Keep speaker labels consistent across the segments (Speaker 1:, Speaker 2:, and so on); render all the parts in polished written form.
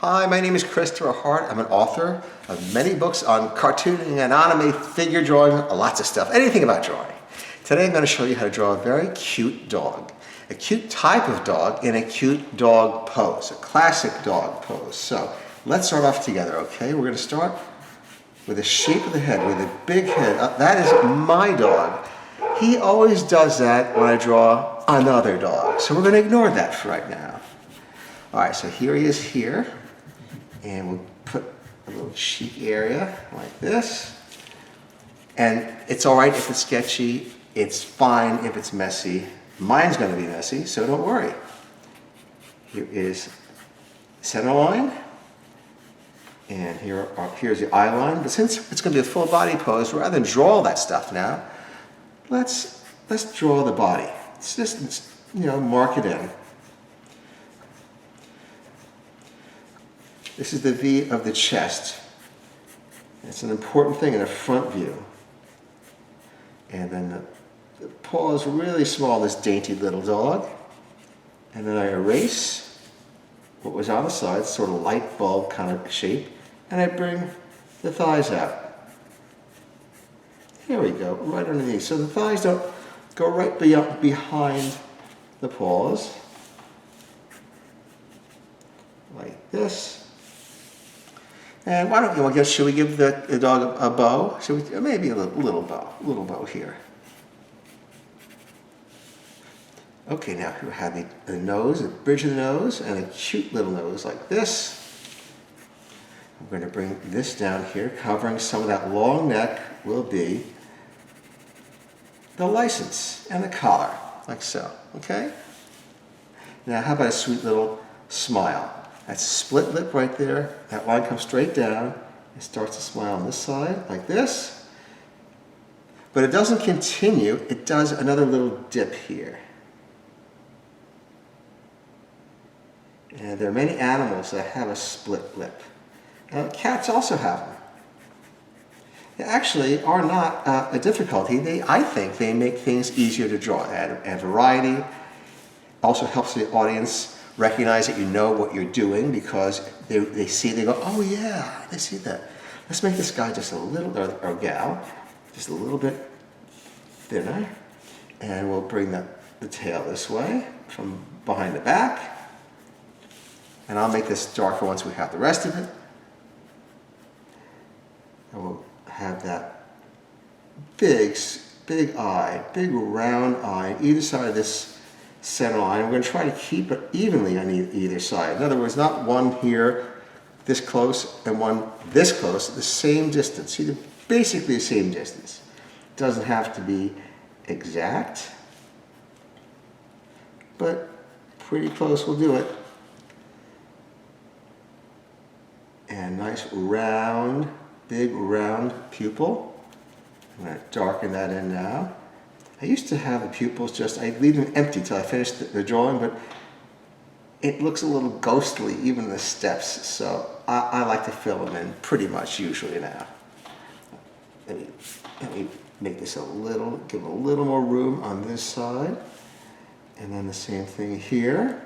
Speaker 1: Hi, my name is Christopher Hart. I'm an author of many books on cartooning and anime, figure drawing, lots of stuff, anything about drawing. Today I'm going to show you how to draw a very cute dog, a cute type of dog in a cute dog pose, a classic dog pose. So let's start off together, okay? We're going to start with the shape of the head, with a big head. That is my dog. He always does that when I draw another dog. So we're going to ignore that for right now. All right, so here he is here. And we'll put a little cheek area like this. And it's all right if it's sketchy. It's fine if it's messy. Mine's going to be messy, so don't worry. Here is center line. And here's the eye line. But since it's going to be a full body pose, rather than draw all that stuff now, let's draw the body. It's just, mark it in. This is the V of the chest. It's an important thing in a front view. And then the paw is really small, this dainty little dog. And then I erase what was on the side, sort of light bulb kind of shape, and I bring the thighs out. Here we go, right underneath. So the thighs don't go right behind the paws, like this. And why don't you, should we give the dog a bow? Should we, maybe a little bow here. Okay, now we have the nose, the bridge of the nose, and a cute little nose like this. I'm going to bring this down here, covering some of that long neck will be the license and the collar, like so, okay? Now how about a sweet little smile? That's a split lip right there. That line comes straight down. It starts to smile on this side, like this. But it doesn't continue. It does another little dip here. And there are many animals that have a split lip. Cats also have them. They actually are not a difficulty. I think they make things easier to draw. They add variety. Also helps the audience recognize that you know what you're doing because they see, they go, oh yeah, they see that. Let's make this guy just a little, or gal, just a little bit thinner. And we'll bring the tail this way from behind the back. And I'll make this darker once we have the rest of it. And we'll have that big eye, big round eye, either side of this center line. We're going to try to keep it evenly on either side. In other words, not one here this close and one this close, the same distance. See, basically the same distance. It doesn't have to be exact, but pretty close will do it. And nice round, big round pupil. I'm going to darken that in now. I used to have the pupils I'd leave them empty till I finished the drawing, but it looks a little ghostly, even the steps, so I like to fill them in pretty much usually now. Let me make this give a little more room on this side, and then the same thing here.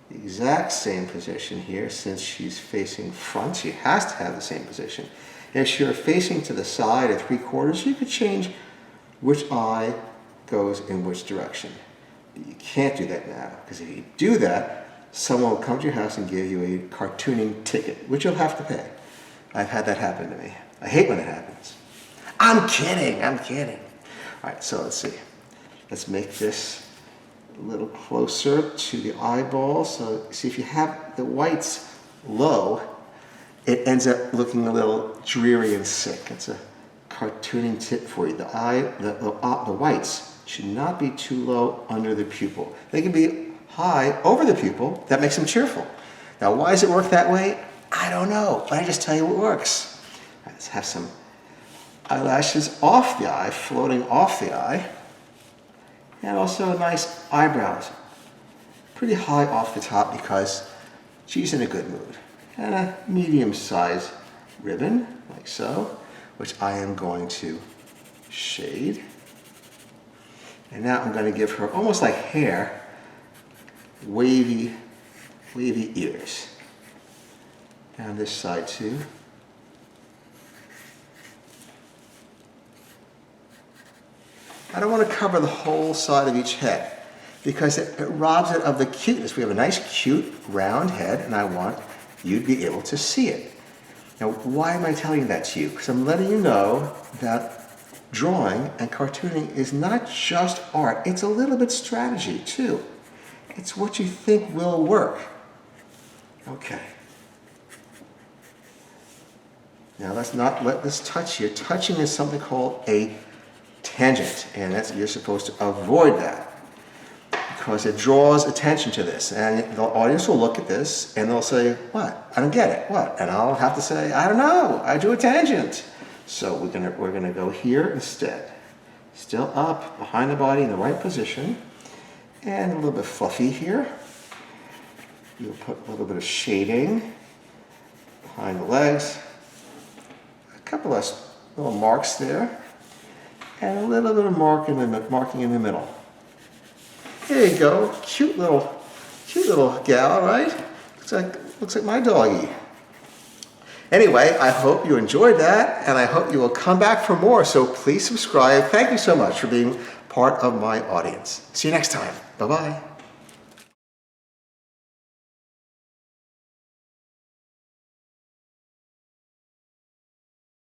Speaker 1: The exact same position here, since she's facing front, she has to have the same position. If you're facing to the side at 3/4, you could change which eye goes in which direction. You can't do that now, because if you do that, someone will come to your house and give you a cartooning ticket, which you'll have to pay. I've had that happen to me. I hate when it happens. I'm kidding. All right, so let's see. Let's make this a little closer to the eyeball. So see, if you have the whites low, it ends up looking a little dreary and sick. It's a cartooning tip for you. The whites should not be too low under the pupil. They can be high over the pupil. That makes them cheerful. Now, why does it work that way? I don't know, but I just tell you what works. Right, let's have some eyelashes off the eye, floating off the eye, and also nice eyebrows. Pretty high off the top because she's in a good mood. And a medium-sized ribbon, like so, which I am going to shade. And now I'm going to give her, almost like hair, wavy ears. And this side too. I don't want to cover the whole side of each head because it robs it of the cuteness. We have a nice, cute, round head, and I want you to be able to see it. Now, why am I telling that to you? Because I'm letting you know that drawing and cartooning is not just art. It's a little bit strategy, too. It's what you think will work. Okay. Now, let's not let this touch here. Touching is something called a tangent, and you're supposed to avoid that because it draws attention to this, and the audience will look at this and they'll say, "What? I don't get it. What?" And I'll have to say, "I don't know. I drew a tangent." So we're gonna go here instead, still up behind the body in the right position, and a little bit fluffy here. You'll put a little bit of shading behind the legs, a couple of little marks there, and a little bit of marking in the middle. There you go, cute little gal, right? Looks like my doggy. Anyway, I hope you enjoyed that, and I hope you will come back for more. So please subscribe. Thank you so much for being part of my audience. See you next time. Bye-bye.